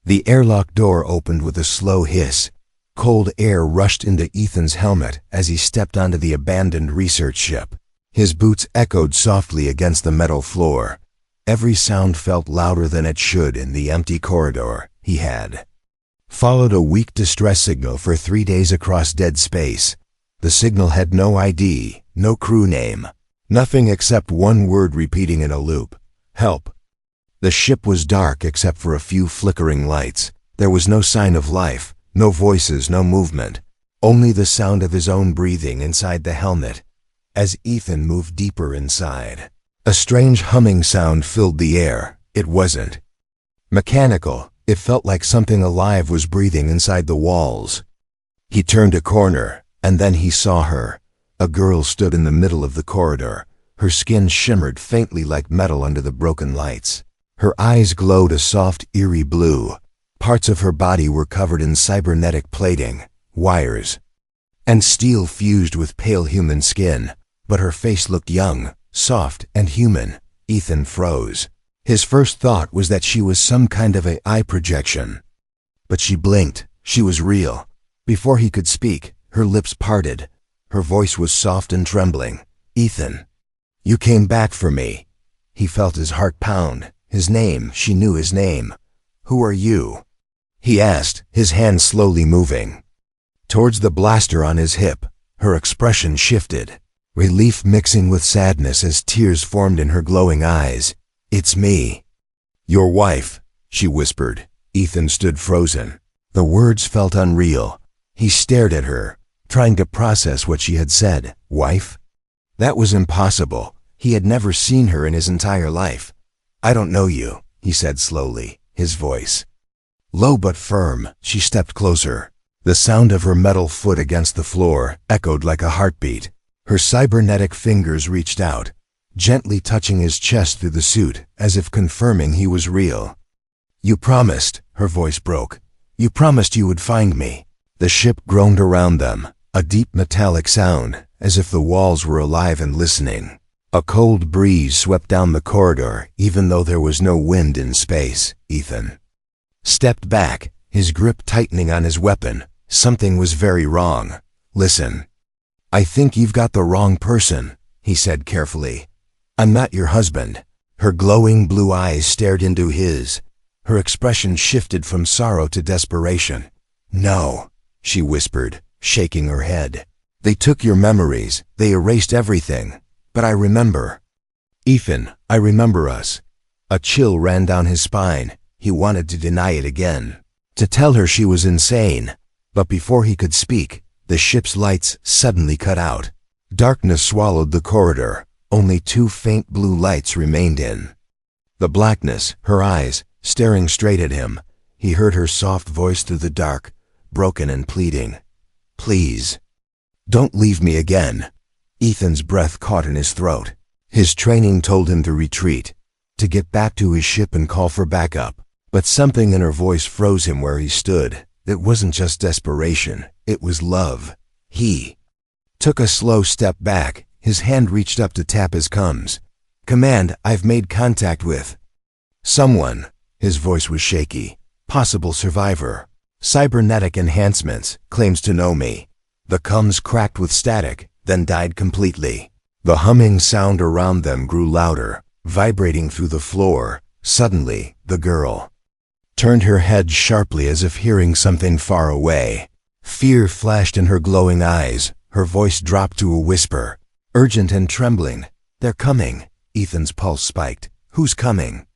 The airlock door opened with a slow hiss. Cold air rushed into Ethan's helmet as he stepped onto the abandoned research ship. His boots echoed softly against the metal floor. Every sound felt louder than it should in the empty corridor. He had followed a weak distress signal for 3 days across dead space. The signal had no ID, no crew name, nothing except one word repeating in a loop: help. The ship was dark except for a few flickering lights. There was no sign of life, no voices, no movement, only the sound of his own breathing inside the helmet. As Ethan moved deeper inside, a strange humming sound filled the air. It wasn't mechanical. It felt like something alive was breathing inside the walls. He turned a corner, and then he saw her. A girl stood in the middle of the corridor. Her skin shimmered faintly like metal under the broken lights. Her eyes glowed a soft, eerie blue. Parts of her body were covered in cybernetic plating, wires, and steel fused with pale human skin. But her face looked young, soft, and human. Ethan froze. His first thought was that she was some kind of AI projection. But she blinked. She was real. Before he could speak, her lips parted. Her voice was soft and trembling. "Ethan, you came back for me." He felt his heart pound. His name, she knew his name. "Who are you?" he asked, his hand slowly moving towards the blaster on his hip. Her expression shifted, relief mixing with sadness as tears formed in her glowing eyes. "It's me. Your wife," she whispered. Ethan stood frozen. The words felt unreal. He stared at her, trying to process what she had said. Wife? That was impossible. He had never seen her in his entire life. "I don't know you," he said slowly, his voice low but firm. She stepped closer. The sound of her metal foot against the floor echoed like a heartbeat. Her cybernetic fingers reached out, gently touching his chest through the suit, as if confirming he was real. "You promised," her voice broke. "You promised you would find me." The ship groaned around them, a deep metallic sound, as if the walls were alive and listening. A cold breeze swept down the corridor, even though there was no wind in space. Ethan stepped back, his grip tightening on his weapon. Something was very wrong. "Listen, I think you've got the wrong person," he said carefully. "I'm not your husband." Her glowing blue eyes stared into his. Her expression shifted from sorrow to desperation. "No," she whispered, shaking her head. "They took your memories. They erased everything. But I remember. Ethan, I remember us." A chill ran down his spine. He wanted to deny it again, to tell her she was insane. But before he could speak, the ship's lights suddenly cut out. Darkness swallowed the corridor. Only 2 faint blue lights remained in the blackness, her eyes staring straight at him. He heard her soft voice through the dark, broken and pleading. "Please, don't leave me again." Ethan's breath caught in his throat. His training told him to retreat, to get back to his ship and call for backup. But something in her voice froze him where he stood. It wasn't just desperation, it was love. He took a slow step back. His hand reached up to tap his gums. "Command, I've made contact with someone." His voice was shaky. "Possible survivor. Cybernetic enhancements, claims to know me." The comms cracked with static, then died completely. The humming sound around them grew louder, vibrating through the floor. Suddenly, the girl turned her head sharply as if hearing something far away. Fear flashed in her glowing eyes. Her voice dropped to a whisper, urgent and trembling. "They're coming." Ethan's pulse spiked. "Who's coming?"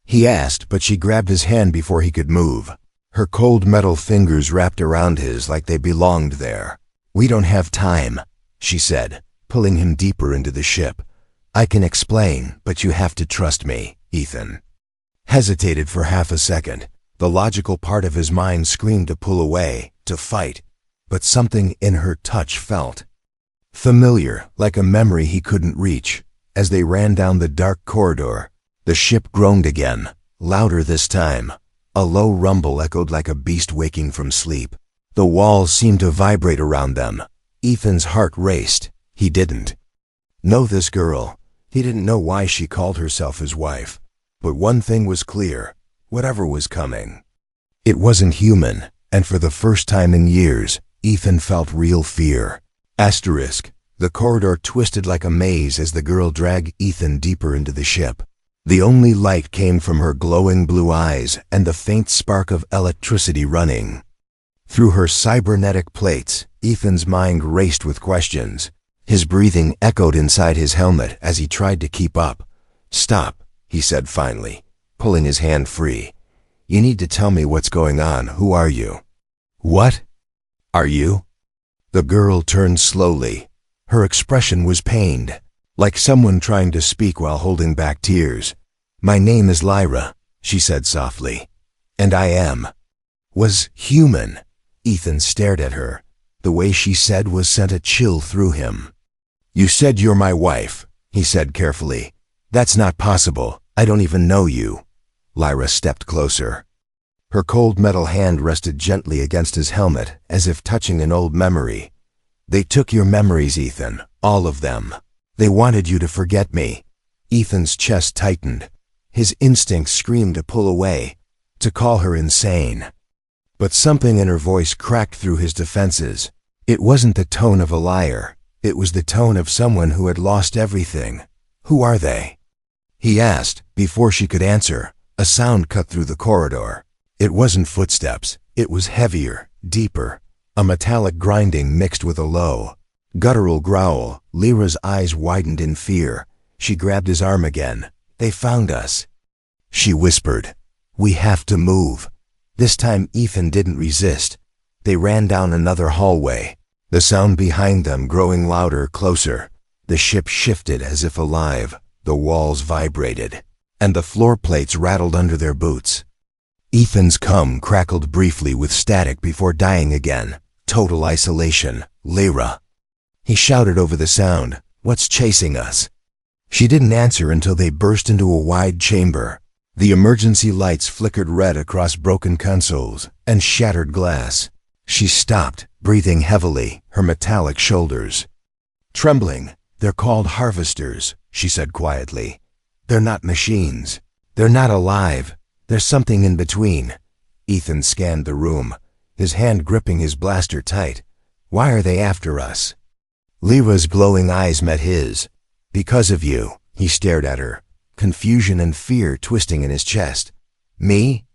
he asked, but she grabbed his hand before he could move. Her cold metal fingers wrapped around his like they belonged there. "We don't have time," she said, pulling him deeper into the ship. "I can explain, but you have to trust me." Ethan hesitated for half a second. The logical part of his mind screamed to pull away, to fight. But something in her touch felt familiar, like a memory he couldn't reach. As they ran down the dark corridor, the ship groaned again, louder this time. A low rumble echoed like a beast waking from sleep. The walls seemed to vibrate around them. Ethan's heart raced. He didn't know this girl. He didn't know why she called herself his wife. But one thing was clear: whatever was coming, It wasn't human, and for the first time in years, Ethan felt real fear. The corridor twisted like a maze as the girl dragged Ethan deeper into the ship. The only light came from her glowing blue eyes and the faint spark of electricity running through her cybernetic plates. Ethan's mind raced with questions. His breathing echoed inside his helmet as he tried to keep up. "Stop," he said finally, pulling his hand free. "You need to tell me what's going on. Who are you?" "What are you?" The girl turned slowly. Her expression was pained, like someone trying to speak while holding back tears. "My name is Lyra," she said softly. "And I was human." Ethan stared at her. The way she said was sent a chill through him. "You said you're my wife," he said carefully. "That's not possible. I don't even know you." Lyra stepped closer. Her cold metal hand rested gently against his helmet, as if touching an old memory. "They took your memories, Ethan, all of them. They wanted you to forget me." Ethan's chest tightened. His instincts screamed to pull away, to call her insane. But something in her voice cracked through his defenses. It wasn't the tone of a liar. It was the tone of someone who had lost everything. "Who are they?" he asked. Before she could answer, a sound cut through the corridor. It wasn't footsteps. It was heavier, deeper, a metallic grinding mixed with a low, guttural growl. Lyra's eyes widened in fear. She grabbed his arm again. "They found us," she whispered. "We have to move." This time Ethan didn't resist. They ran down another hallway, the sound behind them growing louder, closer. The ship shifted as if alive. The walls vibrated, and the floor plates rattled under their boots. Ethan's cum crackled briefly with static before dying again. Total isolation. "Lyra," he shouted over the sound. "What's chasing us?" She didn't answer until they burst into a wide chamber. The emergency lights flickered red across broken consoles and shattered glass. She stopped, breathing heavily, her metallic shoulders trembling. "They're called harvesters," she said quietly. "They're not machines. They're not alive. There's something in between." Ethan scanned the room, his hand gripping his blaster tight. "Why are they after us?" Lyra's glowing eyes met his. "Because of you." He stared at her, confusion and fear twisting in his chest. "Me?"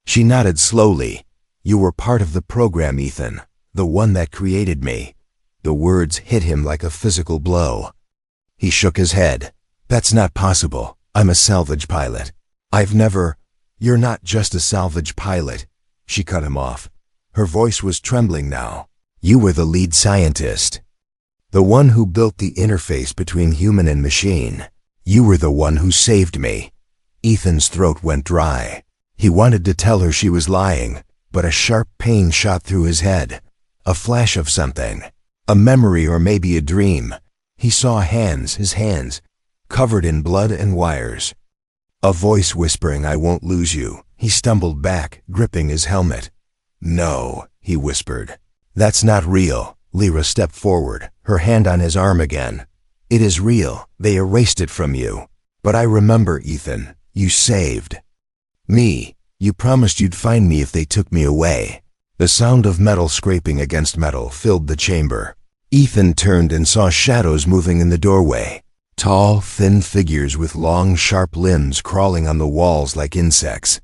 She nodded slowly. "You were part of the program, Ethan, the one that created me." The words hit him like a physical blow. He shook his head. "That's not possible. I'm a salvage pilot. I've never—" "You're not just a salvage pilot," she cut him off. Her voice was trembling now. "You were the lead scientist. The one who built the interface between human and machine. You were the one who saved me." Ethan's throat went dry. He wanted to tell her she was lying, but a sharp pain shot through his head. A flash of something. A memory or maybe a dream. He saw his hands, covered in blood and wires. A voice whispering, "I won't lose you." He stumbled back, gripping his helmet. "No," he whispered. "That's not real." Lyra stepped forward, her hand on his arm again. "It is real. They erased it from you. But I remember, Ethan. You saved me. You promised you'd find me if they took me away." The sound of metal scraping against metal filled the chamber. Ethan turned and saw shadows moving in the doorway. Tall, thin figures with long, sharp limbs crawling on the walls like insects.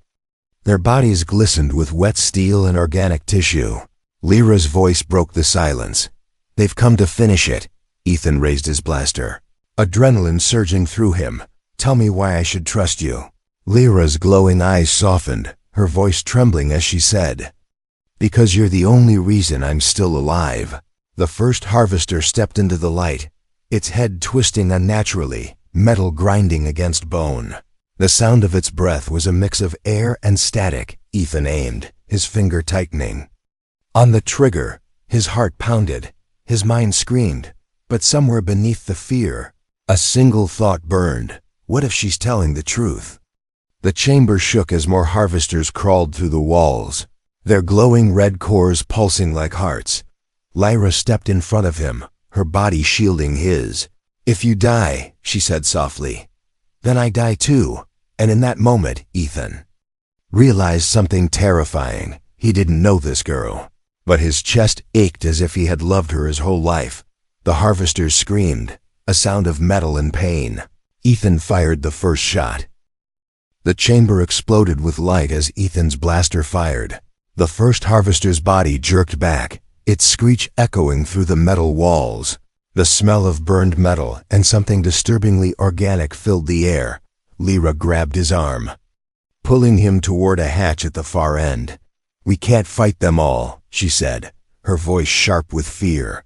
Their bodies glistened with wet steel and organic tissue. Lyra's voice broke the silence. "They've come to finish it." Ethan raised his blaster, adrenaline surging through him. "Tell me why I should trust you." Lyra's glowing eyes softened, her voice trembling as she said, "Because you're the only reason I'm still alive." The first harvester stepped into the light, its head twisting unnaturally, metal grinding against bone. The sound of its breath was a mix of air and static. Ethan aimed, his finger tightening on the trigger. His heart pounded, his mind screamed, but somewhere beneath the fear, a single thought burned. What if she's telling the truth? The chamber shook as more harvesters crawled through the walls, their glowing red cores pulsing like hearts. Lyra stepped in front of him, her body shielding his. "If you die," she said softly, "then I die too." And in that moment, Ethan realized something terrifying. He didn't know this girl, but his chest ached as if he had loved her his whole life. The harvesters screamed, a sound of metal and pain. Ethan fired the first shot. The chamber exploded with light as Ethan's blaster fired. The first harvester's body jerked back, its screech echoing through the metal walls. The smell of burned metal and something disturbingly organic filled the air. Lyra grabbed his arm, pulling him toward a hatch at the far end. "We can't fight them all," she said, her voice sharp with fear.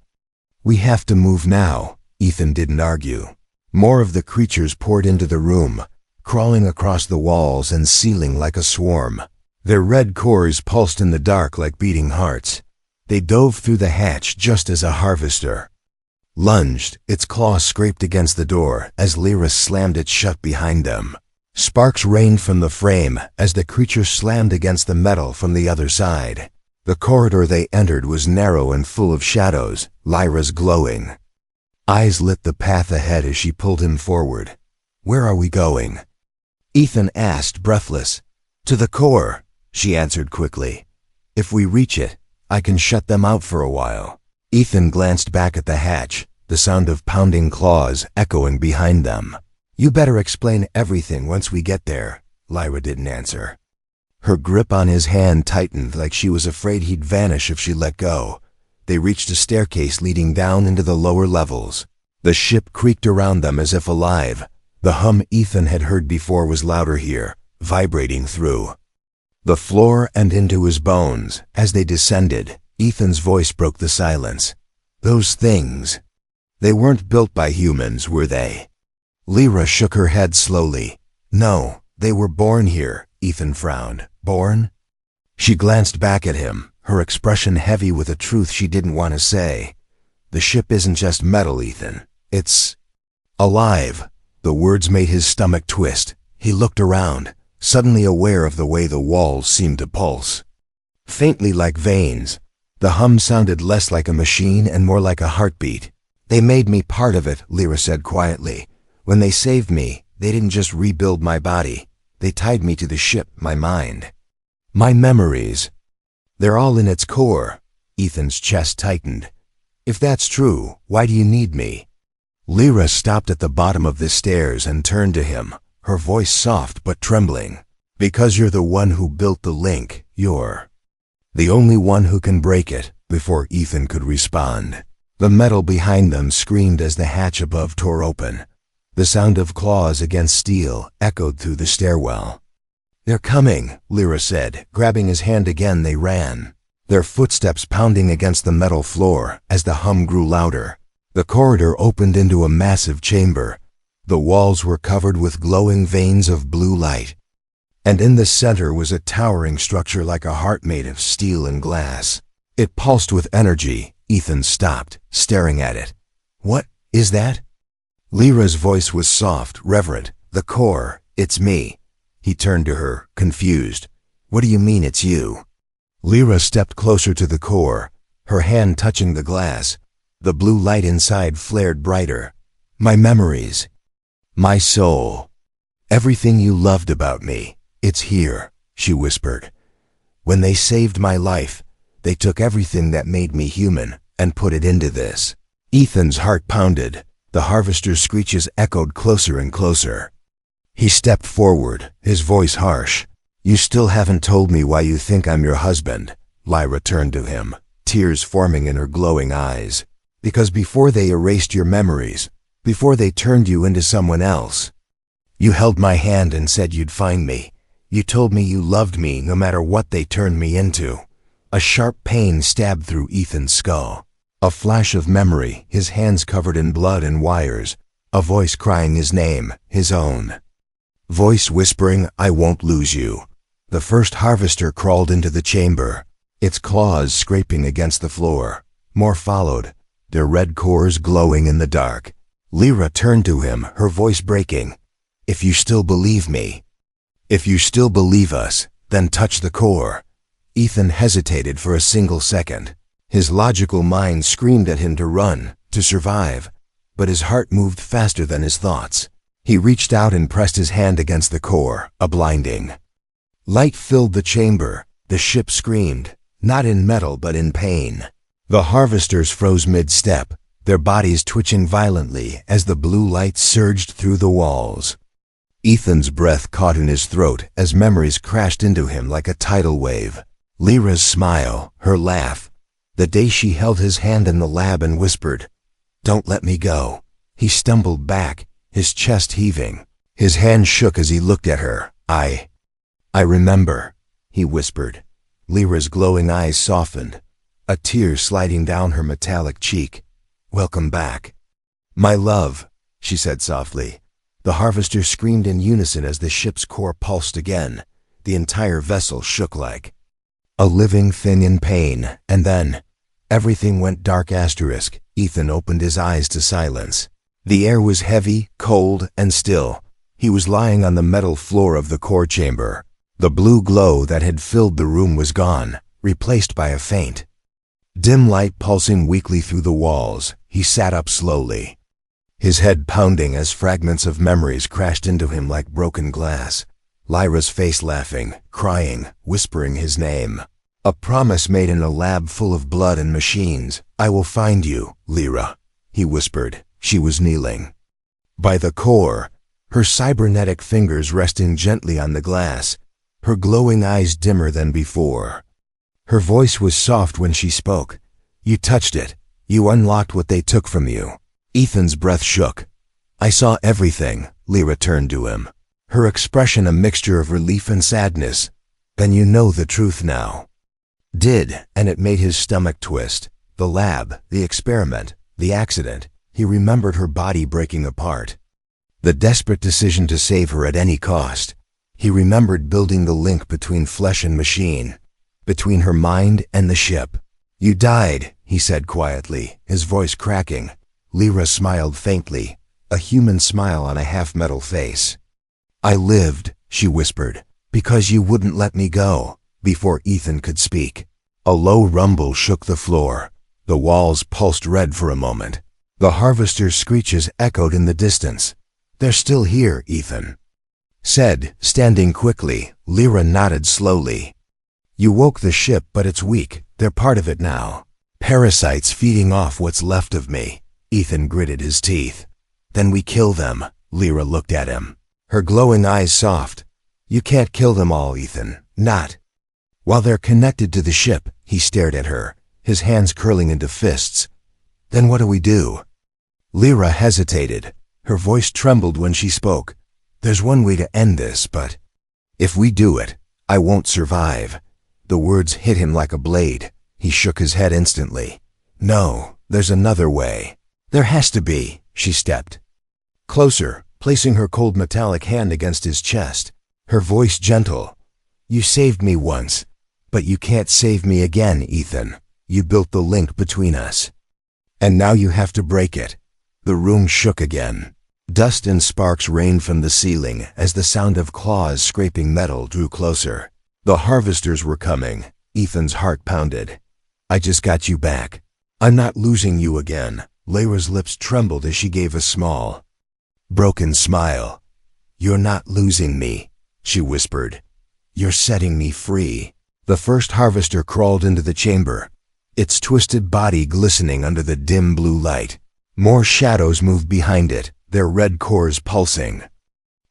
"We have to move now." Ethan didn't argue. More of the creatures poured into the room, crawling across the walls and ceiling like a swarm. Their red cores pulsed in the dark like beating hearts. They dove through the hatch just as a harvester lunged. Its claws scraped against the door as Lyra slammed it shut behind them. Sparks rained from the frame as the creature slammed against the metal from the other side. The corridor they entered was narrow and full of shadows. Lyra's glowing eyes lit the path ahead as she pulled him forward. "Where are we going?" Ethan asked, breathless. "To the core," she answered quickly. "If we reach it, I can shut them out for a while." Ethan glanced back at the hatch, the sound of pounding claws echoing behind them. "You better explain everything once we get there." Lyra didn't answer. Her grip on his hand tightened like she was afraid he'd vanish if she let go. They reached a staircase leading down into the lower levels. The ship creaked around them as if alive. The hum Ethan had heard before was louder here, vibrating through the floor and into his bones. As they descended, Ethan's voice broke the silence. "Those things, they weren't built by humans, were they?" Lyra shook her head slowly. "No, they were born here." Ethan frowned. "Born?" She glanced back at him, her expression heavy with a truth she didn't want to say. "The ship isn't just metal, Ethan. It's alive." The words made his stomach twist. He looked around, suddenly aware of the way the walls seemed to pulse, faintly like veins. The hum sounded less like a machine and more like a heartbeat. "They made me part of it," Lyra said quietly. "When they saved me, they didn't just rebuild my body. They tied me to the ship, my mind, my memories. They're all in its core." Ethan's chest tightened. "If that's true, why do you need me?" Lyra stopped at the bottom of the stairs and turned to him, her voice soft but trembling. "Because you're the one who built the link. You're the only one who can break it." Before Ethan could respond, the metal behind them screamed as the hatch above tore open. The sound of claws against steel echoed through the stairwell. "They're coming," Lyra said. Grabbing his hand again, they ran, their footsteps pounding against the metal floor as the hum grew louder. The corridor opened into a massive chamber. The walls were covered with glowing veins of blue light, and in the center was a towering structure like a heart made of steel and glass. It pulsed with energy. Ethan stopped, staring at it. "What is that?" Lyra's voice was soft, reverent. "The core, it's me." He turned to her, confused. "What do you mean it's you?" Lyra stepped closer to the core, her hand touching the glass. The blue light inside flared brighter. "My memories, my soul, everything you loved about me. It's here," she whispered. "When they saved my life, they took everything that made me human and put it into this." Ethan's heart pounded. The harvester's screeches echoed closer and closer. He stepped forward, his voice harsh. "You still haven't told me why you think I'm your husband." Lyra turned to him, tears forming in her glowing eyes. "Because before they erased your memories, before they turned you into someone else, you held my hand and said you'd find me. You told me you loved me no matter what they turned me into." A sharp pain stabbed through Ethan's skull. A flash of memory, his hands covered in blood and wires. A voice crying his name, his own voice whispering, "I won't lose you." The first harvester crawled into the chamber, its claws scraping against the floor. More followed, their red cores glowing in the dark. Lyra turned to him, her voice breaking. "If you still believe me, if you still believe us, then touch the core." Ethan hesitated for a single second. His logical mind screamed at him to run, to survive, but his heart moved faster than his thoughts. He reached out and pressed his hand against the core, a blinding Light filled the chamber. The ship screamed, not in metal but in pain. The harvesters froze mid-step, their bodies twitching violently as the blue light surged through the walls. Ethan's breath caught in his throat as memories crashed into him like a tidal wave. Lyra's smile, her laugh, the day she held his hand in the lab and whispered, "Don't let me go." He stumbled back, his chest heaving. His hand shook as he looked at her. I remember," he whispered. Lyra's glowing eyes softened, a tear sliding down her metallic cheek. "Welcome back." "My love," she said softly. The harvesters screamed in unison as the ship's core pulsed again. The entire vessel shook like a living thing in pain, and then everything went dark. Ethan opened his eyes to silence. The air was heavy, cold, and still. He was lying on the metal floor of the core chamber. The blue glow that had filled the room was gone, replaced by a faint, dim light pulsing weakly through the walls. He sat up slowly, his head pounding as fragments of memories crashed into him like broken glass. Lyra's face laughing, crying, whispering his name. A promise made in a lab full of blood and machines. "I will find you, Lyra," he whispered. She was kneeling by the core, her cybernetic fingers resting gently on the glass, her glowing eyes dimmer than before. Her voice was soft when she spoke. "You touched it. You unlocked what they took from you." Ethan's breath shook. "I saw everything," Lyra turned to him, her expression a mixture of relief and sadness. "Then you know the truth now." Did, and it made his stomach twist. The lab, the experiment, the accident. He remembered her body breaking apart. The desperate decision to save her at any cost. He remembered building the link between flesh and machine, between her mind and the ship. "You died," he said quietly, his voice cracking. Lyra smiled faintly, a human smile on a half-metal face. "I lived," she whispered, "because you wouldn't let me go." Before Ethan could speak, a low rumble shook the floor. The walls pulsed red for a moment. The harvesters' screeches echoed in the distance. "They're still here," Ethan said, standing quickly. Lyra nodded slowly. "You woke the ship, but it's weak. They're part of it now. Parasites feeding off what's left of me." Ethan gritted his teeth. "Then we kill them." Lyra looked at him, her glowing eyes soft. "You can't kill them all, Ethan. Not while they're connected to the ship." He stared at her, his hands curling into fists. "Then what do we do?" Lyra hesitated. Her voice trembled when she spoke. "There's one way to end this, but if we do it, I won't survive." The words hit him like a blade. He shook his head instantly. "No, there's another way." "There has to be." She stepped closer, placing her cold metallic hand against his chest, her voice gentle. "You saved me once, but you can't save me again, Ethan. You built the link between us, and now you have to break it." The room shook again. Dust and sparks rained from the ceiling as the sound of claws scraping metal drew closer. The harvesters were coming. Ethan's heart pounded. "I just got you back. I'm not losing you again." Lyra's lips trembled as she gave a small, broken smile. "You're not losing me," she whispered. "You're setting me free." The first harvester crawled into the chamber, its twisted body glistening under the dim blue light. More shadows moved behind it, their red cores pulsing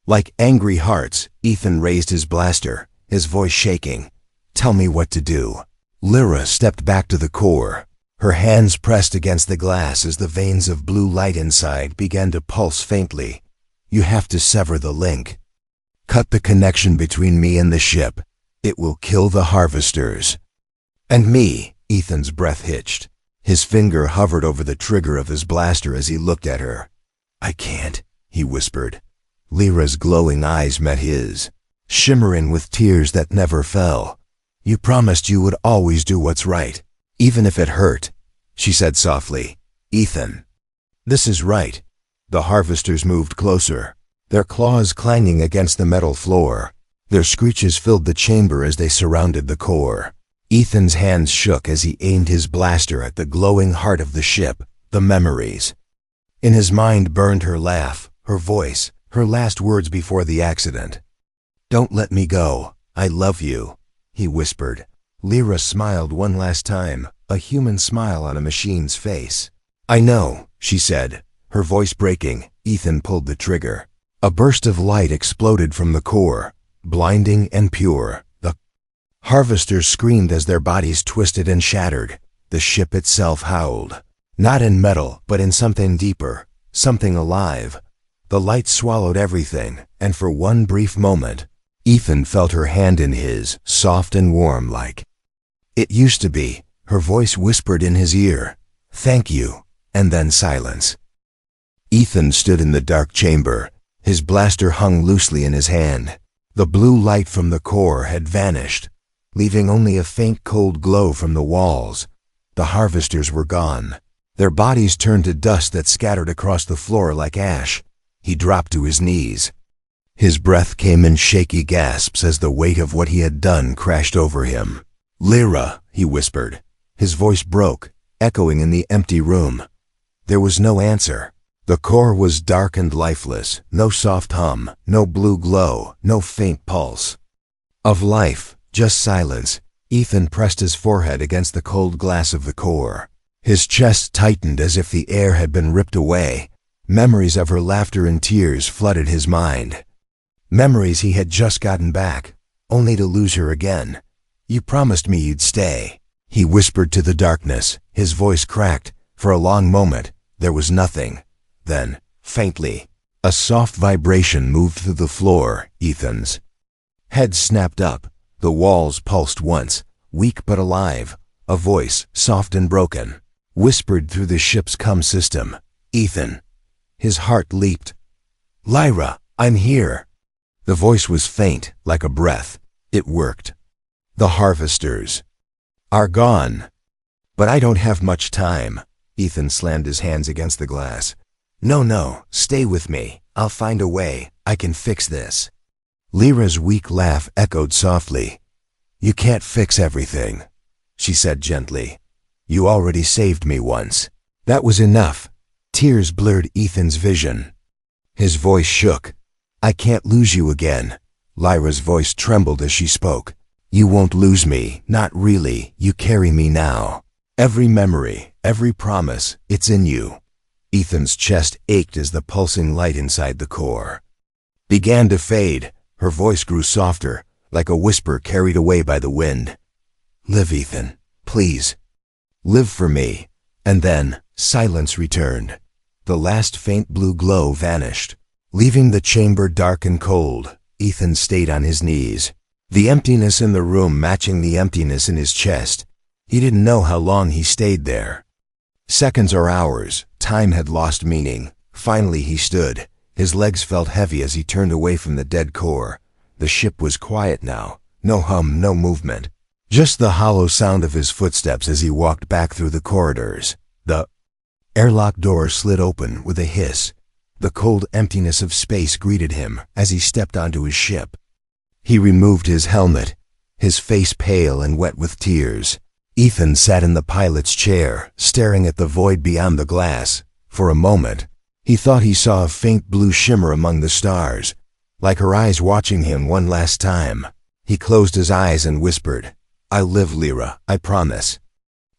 like angry hearts. Ethan raised his blaster, his voice shaking. "Tell me what to do." Lyra stepped back to the core, her hands pressed against the glass as the veins of blue light inside began to pulse faintly. "You have to sever the link. Cut the connection between me and the ship. It will kill the harvesters." "And me." Ethan's breath hitched. His finger hovered over the trigger of his blaster as he looked at her. "I can't," he whispered. Lyra's glowing eyes met his, shimmering with tears that never fell. "You promised you would always do what's right, even if it hurt," she said softly. "Ethan, this is right." The harvesters moved closer, their claws clanging against the metal floor. Their screeches filled the chamber as they surrounded the core. Ethan's hands shook as he aimed his blaster at the glowing heart of the ship, the memories. In his mind burned her laugh, her voice, her last words before the accident. "Don't let me go. I love you, he whispered. Lyra smiled one last time, a human smile on a machine's face. I know, she said, her voice breaking. Ethan pulled the trigger. A burst of light exploded from the core, blinding and pure. The harvesters screamed as their bodies twisted and shattered. The ship itself howled. Not in metal, but in something deeper, something alive. The light swallowed everything, and for one brief moment, Ethan felt her hand in his, soft and warm like it used to be. Her voice whispered in his ear, "Thank you," and then silence. Ethan stood in the dark chamber. His blaster hung loosely in his hand. The blue light from the core had vanished, leaving only a faint cold glow from the walls. The harvesters were gone. Their bodies turned to dust that scattered across the floor like ash. He dropped to his knees. His breath came in shaky gasps as the weight of what he had done crashed over him. "Lyra," he whispered. His voice broke, echoing in the empty room. There was no answer. The core was dark and lifeless, no soft hum, no blue glow, no faint pulse of life, just silence. Ethan pressed his forehead against the cold glass of the core. His chest tightened as if the air had been ripped away. Memories of her laughter and tears flooded his mind. Memories he had just gotten back, only to lose her again. "You promised me you'd stay," he whispered to the darkness. His voice cracked. For a long moment, there was nothing. Then, faintly, a soft vibration moved through the floor. Ethan's head snapped up. The walls pulsed once, weak but alive. A voice, soft and broken, whispered through the ship's comm system. "Ethan." His heart leaped. "Lyra, I'm here." The voice was faint, like a breath. It worked. "The harvesters are gone. But I don't have much time." Ethan slammed his hands against the glass. No, stay with me. I'll find a way. I can fix this." Lyra's weak laugh echoed softly. "You can't fix everything," she said gently. "You already saved me once." That was enough. Tears blurred Ethan's vision. His voice shook. "I can't lose you again." Lyra's voice trembled as she spoke. "You won't lose me, not really. You carry me now. Every memory, every promise, it's in you." Ethan's chest ached as the pulsing light inside the core began to fade. Her voice grew softer, like a whisper carried away by the wind. "Live, Ethan. Please. Live for me." And then, silence returned. The last faint blue glow vanished. Leaving the chamber dark and cold, Ethan stayed on his knees. The emptiness in the room matching the emptiness in his chest. He didn't know how long he stayed there. Seconds or hours, time had lost meaning. Finally he stood. His legs felt heavy as he turned away from the dead core. The ship was quiet now. No hum, no movement. Just the hollow sound of his footsteps as he walked back through the corridors. The airlock door slid open with a hiss. The cold emptiness of space greeted him as he stepped onto his ship. He removed his helmet, his face pale and wet with tears. Ethan sat in the pilot's chair, staring at the void beyond the glass. For a moment, he thought he saw a faint blue shimmer among the stars, like her eyes watching him one last time. He closed his eyes and whispered, "I'll live, Lyra, I promise."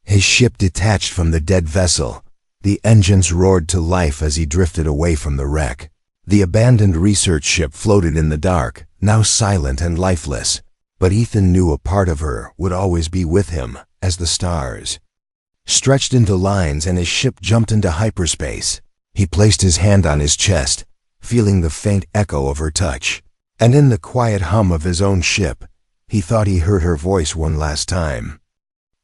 His ship detached from the dead vessel. The engines roared to life as he drifted away from the wreck. The abandoned research ship floated in the dark, now silent and lifeless. But Ethan knew a part of her would always be with him, as the stars stretched into lines and his ship jumped into hyperspace. He placed his hand on his chest, feeling the faint echo of her touch. And in the quiet hum of his own ship, he thought he heard her voice one last time.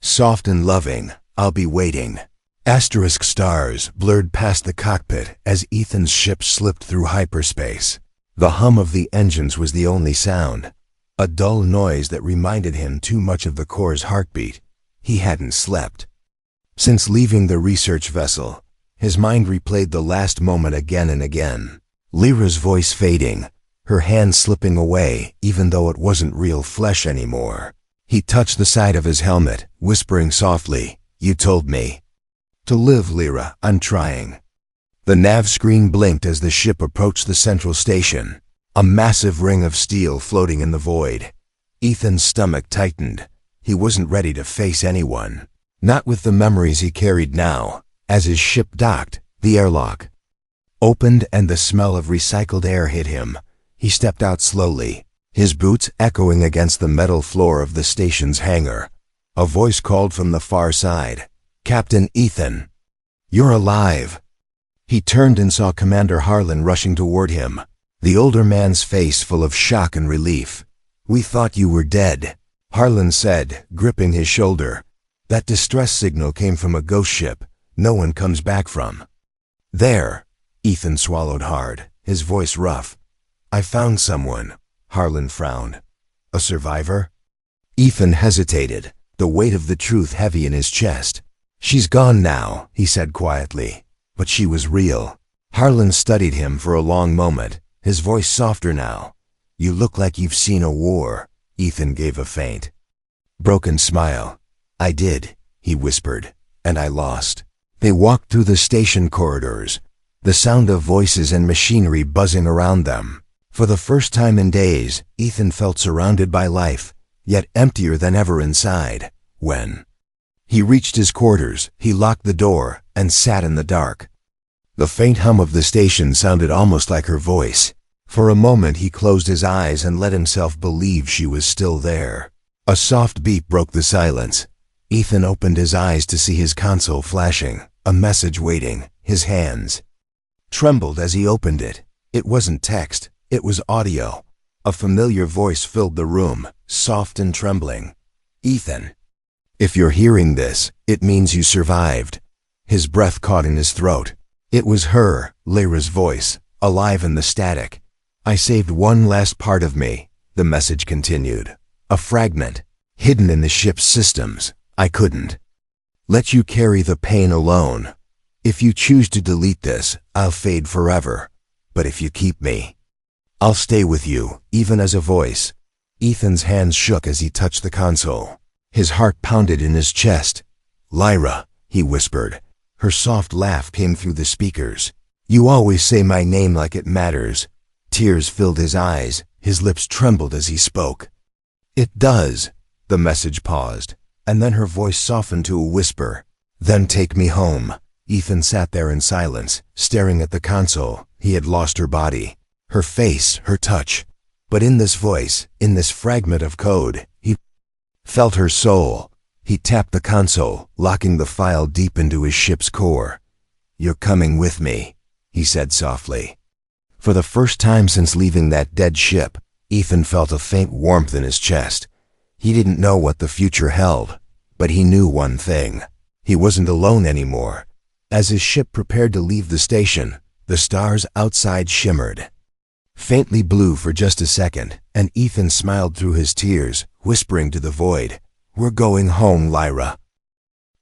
Soft and loving, "I'll be waiting." Asterisk stars blurred past the cockpit as Ethan's ship slipped through hyperspace. The hum of the engines was the only sound, a dull noise that reminded him too much of the core's heartbeat. He hadn't slept. Since leaving the research vessel, his mind replayed the last moment again and again. Lyra's voice fading, her hand slipping away even though it wasn't real flesh anymore. He touched the side of his helmet, whispering softly, "You told me to live, Lyra. I'm trying." The nav screen blinked as the ship approached the central station, a massive ring of steel floating in the void. Ethan's stomach tightened. He wasn't ready to face anyone. Not with the memories he carried now. As his ship docked, the airlock opened and the smell of recycled air hit him. He stepped out slowly, his boots echoing against the metal floor of the station's hangar. A voice called from the far side. "Captain Ethan, you're alive." He turned and saw Commander Harlan rushing toward him, the older man's face full of shock and relief. "We thought you were dead," Harlan said, gripping his shoulder. "That distress signal came from a ghost ship no one comes back from." "There," Ethan swallowed hard, his voice rough. "I found someone." Harlan frowned. "A survivor?" Ethan hesitated, the weight of the truth heavy in his chest. "She's gone now," he said quietly. "But she was real." Harlan studied him for a long moment, his voice softer now. "You look like you've seen a war." Ethan gave a faint, broken smile. "I did," he whispered, "and I lost." They walked through the station corridors, the sound of voices and machinery buzzing around them. For the first time in days, Ethan felt surrounded by life, yet emptier than ever inside. When he reached his quarters, he locked the door and sat in the dark. The faint hum of the station sounded almost like her voice. For a moment he closed his eyes and let himself believe she was still there. A soft beep broke the silence. Ethan opened his eyes to see his console flashing, a message waiting. His hands trembled as he opened it. It wasn't text, it was audio. A familiar voice filled the room, soft and trembling. "Ethan, if you're hearing this, it means you survived." His breath caught in his throat. It was her, Lyra's voice, alive in the static. "I saved one last part of me," the message continued. "A fragment, hidden in the ship's systems. I couldn't let you carry the pain alone. If you choose to delete this, I'll fade forever. But if you keep me, I'll stay with you, even as a voice." Ethan's hands shook as he touched the console. His heart pounded in his chest. "Lyra," he whispered. Her soft laugh came through the speakers. "You always say my name like it matters." Tears filled his eyes, his lips trembled as he spoke. "It does." The message paused, and then her voice softened to a whisper. "Then take me home." Ethan sat there in silence, staring at the console. He had lost her body, her face, her touch. But in this voice, in this fragment of code, he felt her soul. He tapped the console, locking the file deep into his ship's core. "You're coming with me," he said softly. For the first time since leaving that dead ship, Ethan felt a faint warmth in his chest. He didn't know what the future held, but he knew one thing. He wasn't alone anymore. As his ship prepared to leave the station, the stars outside shimmered faintly blue for just a second, and Ethan smiled through his tears, whispering to the void, "We're going home, Lyra."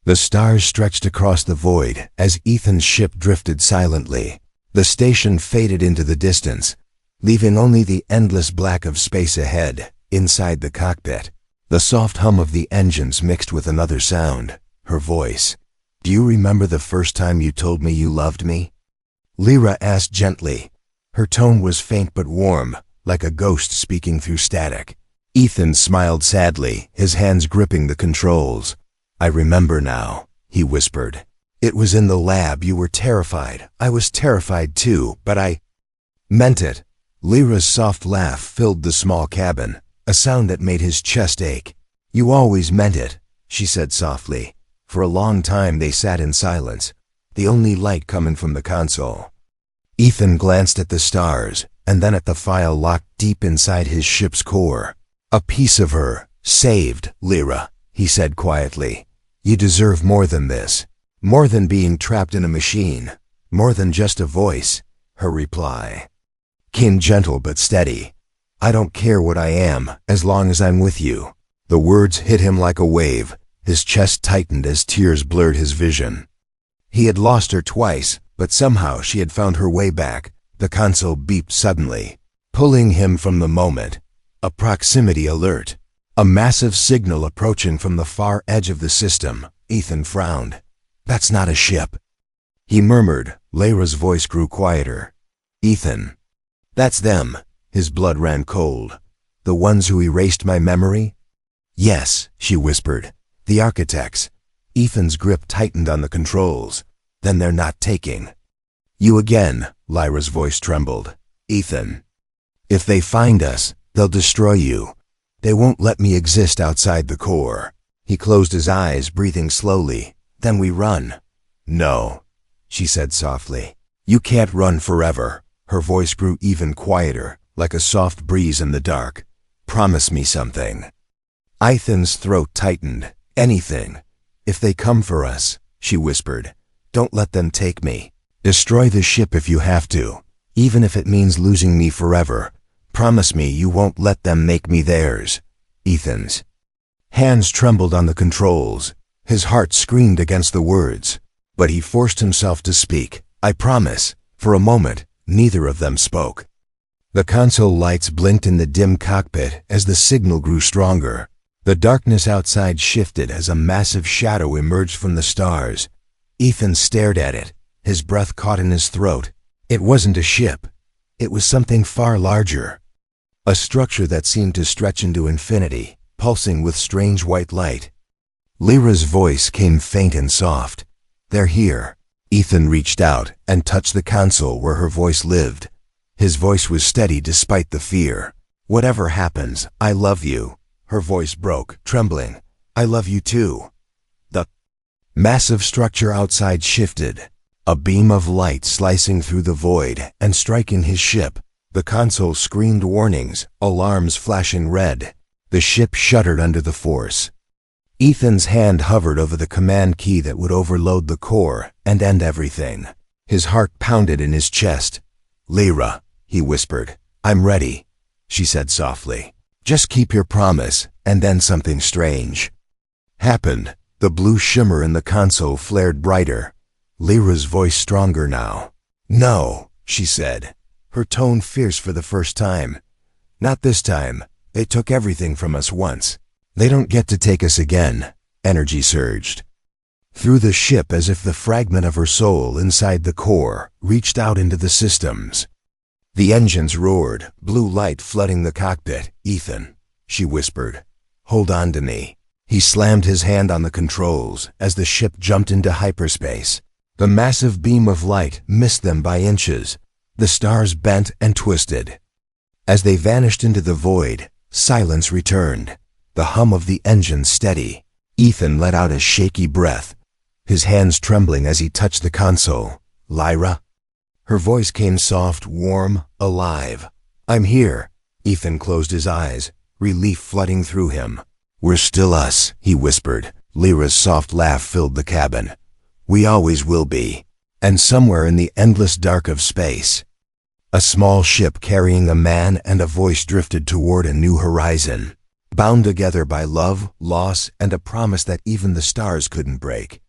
The stars stretched across the void as Ethan's ship drifted silently. The station faded into the distance, leaving only the endless black of space ahead. Inside the cockpit, the soft hum of the engines mixed with another sound, her voice. "Do you remember the first time you told me you loved me?" Lyra asked gently. Her tone was faint but warm, like a ghost speaking through static. Ethan smiled sadly, his hands gripping the controls. "I remember now," he whispered. "It was in the lab. You were terrified. I was terrified too, but I meant it." Lyra's soft laugh filled the small cabin, a sound that made his chest ache. "You always meant it," she said softly. For a long time they sat in silence, the only light coming from the console. Ethan glanced at the stars, and then at the file locked deep inside his ship's core. "A piece of her, saved, Lyra," he said quietly. "You deserve more than this. More than being trapped in a machine. More than just a voice." Her reply came gentle but steady. "I don't care what I am, as long as I'm with you." The words hit him like a wave. His chest tightened as tears blurred his vision. He had lost her twice, but somehow she had found her way back. The console beeped suddenly, pulling him from the moment. A proximity alert. A massive signal approaching from the far edge of the system. Ethan frowned. "That's not a ship," he murmured. Lyra's voice grew quieter. "Ethan, that's them." His blood ran cold. The ones who erased my memory? Yes, she whispered. The architects. Ethan's grip tightened on the controls. Then they're not taking. You again, Lyra's voice trembled. Ethan. If they find us, they'll destroy you. They won't let me exist outside the core. He closed his eyes, breathing slowly. Then we run. No, she said softly. You can't run forever. Her voice grew even quieter, like a soft breeze in the dark. Promise me something. Ethan's throat tightened. Anything. If they come for us, she whispered. Don't let them take me. Destroy the ship if you have to, even if it means losing me forever. Promise me you won't let them make me theirs. Ethan's hands trembled on the controls. His heart screamed against the words, but he forced himself to speak. I promise. For a moment, neither of them spoke. The console lights blinked in the dim cockpit as the signal grew stronger. The darkness outside shifted as a massive shadow emerged from the stars. Ethan stared at it, his breath caught in his throat. It wasn't a ship. It was something far larger. A structure that seemed to stretch into infinity, pulsing with strange white light. Lyra's voice came faint and soft. They're here. Ethan reached out and touched the console where her voice lived. His voice was steady despite the fear. Whatever happens, I love you. Her voice broke, trembling. I love you too. The massive structure outside shifted, a beam of light slicing through the void and striking his ship. The console screamed warnings, alarms flashing red. The ship shuddered under the force. Ethan's hand hovered over the command key that would overload the core and end everything. His heart pounded in his chest. Lyra, he whispered. I'm ready, she said softly. Just keep your promise. And then something strange happened. The blue shimmer in the console flared brighter. Lyra's voice stronger now. No, she said, her tone fierce for the first time. Not this time. They took everything from us once. They don't get to take us again. Energy surged through the ship as if the fragment of her soul inside the core reached out into the systems. The engines roared, blue light flooding the cockpit. Ethan, she whispered, hold on to me. He slammed his hand on the controls as the ship jumped into hyperspace. The massive beam of light missed them by inches. The stars bent and twisted. As they vanished into the void, silence returned. The hum of the engine steady. Ethan let out a shaky breath, his hands trembling as he touched the console. Lyra? Her voice came soft, warm, alive. I'm here. Ethan closed his eyes, relief flooding through him. We're still us, he whispered. Lyra's soft laugh filled the cabin. We always will be. And somewhere in the endless dark of space, a small ship carrying a man and a voice drifted toward a new horizon, bound together by love, loss, and a promise that even the stars couldn't break.